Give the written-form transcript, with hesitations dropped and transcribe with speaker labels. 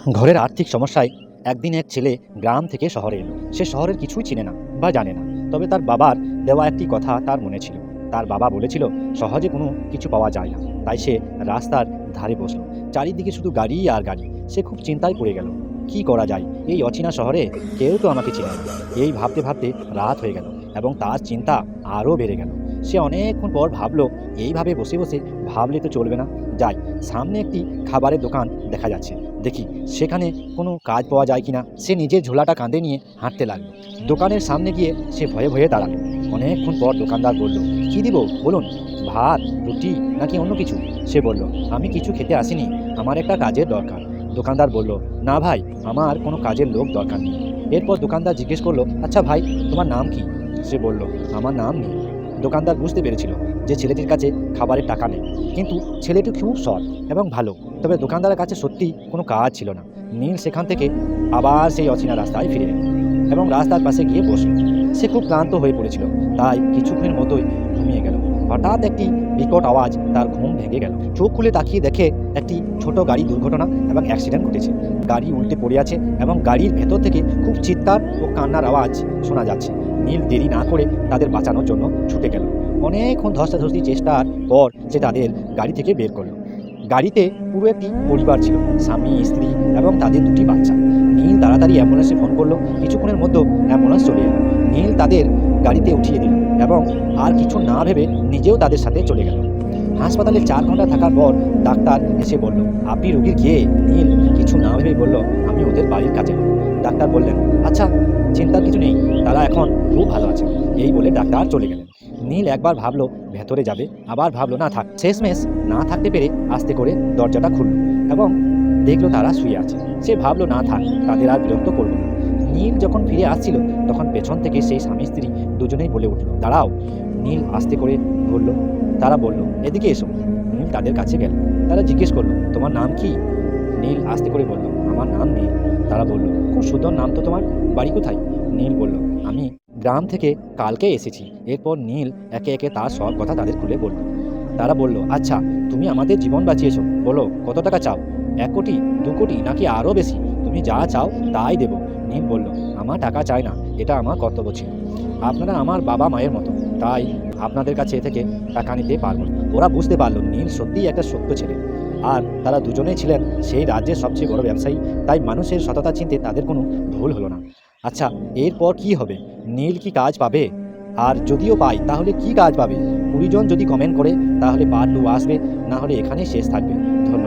Speaker 1: ঘরের আর্থিক সমস্যায় একদিন এক ছেলে গ্রাম থেকে শহরে এলো। সে শহরের কিছুই চিনে না বা জানে না, তবে তার বাবার দেওয়া একটি কথা তার মনে ছিল। তার বাবা বলেছিল সহজে কোনো কিছু পাওয়া যায় না। তাই সে রাস্তার ধারে বসলো। চারিদিকে শুধু গাড়ি আর গাড়ি। সে খুব চিন্তায় পড়ে গেল। কি করা যায় এই অচেনা শহরে? কেউ তো আমাকে চিনে না। এই ভাবতে ভাবতে রাত হয়ে গেল এবং তার চিন্তা আরও বেড়ে গেল। সে অনেকক্ষণ পর ভাবলো, এইভাবে বসে বসে ভাবলে তো চলবে না। যাই, সামনে একটি খাবারের দোকান দেখা যাচ্ছে, দেখি সেখানে কোনো কাজ পাওয়া যায় কিনা। সে নিজের ঝোলাটা কাঁধে নিয়ে হাঁটতে লাগলো। দোকানের সামনে গিয়ে সে ভয়ে ভয়ে দাঁড়ালো। অনেকক্ষণ পর দোকানদার বলল, কী দিব বলুন? ভাত, রুটি নাকি অন্য কিছু? সে বলল, আমি কিছু খেতে আসিনি, আমার একটা কাজের দরকার। দোকানদার বলল, না ভাই, আমার কোনো কাজের লোক দরকার নেই। এরপর দোকানদার জিজ্ঞেস করলো, আচ্ছা ভাই, তোমার নাম কি? সে বলল, আমার নাম নেই। দোকানদার বুঝতে পেরেছিল যে ছেলেটির কাছে খাবারের টাকা নেই, কিন্তু ছেলেটি খুব সৎ এবং ভালো। তবে দোকানদারের কাছে সত্যি কোনো কাজ ছিল না। নীল সেখান থেকে আবার সেই অচেনা রাস্তায় ফিরে এল এবং রাস্তার পাশে গিয়ে বসল। সে খুব ক্লান্ত হয়ে পড়েছিল, তাই কিছুক্ষণের মতোই ঘুমিয়ে গেল। হঠাৎ একটি বিকট আওয়াজ তার ঘুম ভেঙে গেল। চোখ খুলে তাকিয়ে দেখে একটি ছোট গাড়ি দুর্ঘটনা এবং অ্যাক্সিডেন্ট ঘটেছে। গাড়ি উল্টে পড়ে আছে এবং গাড়ির ভেতর থেকে খুব চিৎকার ও কান্নার আওয়াজ শোনা যাচ্ছে। নীল দেরি না করে তাদের বাঁচানোর জন্য ছুটে গেল। অনেকক্ষণ ধস্তাধস্তি চেষ্টার পর সে তাদের গাড়ি থেকে বের করলো। গাড়িতে পুরো একটি পরিবার ছিল, স্বামী, স্ত্রী এবং তাদের দুটি বাচ্চা। নীল তাড়াতাড়ি অ্যাম্বুলেন্সে ফোন করলো। কিছুক্ষণের মধ্যে অ্যাম্বুলেন্স চলে এলো। নীল তাদের গাড়িতে উঠিয়ে দিল এবং আর কিছু না ভেবে নিজেও তাদের সাথে চলে গেল। হাসপাতালে 4 ঘন্টা থাকার পর ডাক্তার এসে বলল, আপনি রোগীর কে? নীল কিছু না ভেবেই বলল, আমি ওদের বাড়ির কাছে। ডাক্তার বললেন, আচ্ছা, চিন্তার কিছু নেই, তারা এখন খুব ভালো আছে। এই বলে ডাক্তার চলে গেলেন। নীল একবার ভাবলো ভেতরে যাবে, আবার ভাবলো না থাক। শেষমেশ না থাকতে পেরে আস্তে করে দরজাটা খুলল এবং দেখলো তারা শুয়ে আছে। সে ভাবলো না থাক, তাদের আর বিরক্ত করবো না। নীল যখন ফিরে আসছিল তখন পেছন থেকে সেই স্বামী স্ত্রী দুজনেই বলে উঠল, দাঁড়াও। নীল আস্তে করে বলল, তারা বলল, এদিকে এসো। নীল তাদের কাছে গেল। তারা জিজ্ঞেস করলো, তোমার নাম কি? নীল আস্তে করে বলল, আমার নাম নীল। তারা বলল, খুব সুন্দর নাম তো তোমার, বাড়ি কোথায়? নীল বলল, আমি গ্রাম থেকে কালকে এসেছি। এরপর নীল একে একে তার সব কথা তাদের খুলে বলল। তারা বলল, আচ্ছা, তুমি আমাদের জীবন বাঁচিয়েছো, বলো কত টাকা চাও? 1 কোটি, 2 কোটি নাকি আরও বেশি? তুমি যা চাও তাই দেব। নীল বলল, আমার টাকা চাই না, এটা আমার কর্তব্য ছিল। আপনারা আমার বাবা মায়ের মতো, তাই আপনাদের কাছে থেকে টাকা নিতে পারবো না। ওরা বুঝতে পারল নীল সত্যিই একটা সত্য ছেলে, আর তারা দুজনেই ছিলেন সেই রাজ্যের সবচেয়ে বড় ব্যবসায়ী। তাই মানুষের সততা চিনতে তাদের কোনো ভুল হলো না। আচ্ছা, এরপর কি হবে? নীল কি কাজ পাবে? আর যদিও পায় তাহলে কি কাজ পাবে? 20 জন যদি কমেন্ট করে তাহলে পার্ট 2 আসবে, না হলে এখানেই শেষ থাকবে। ধন্যবাদ।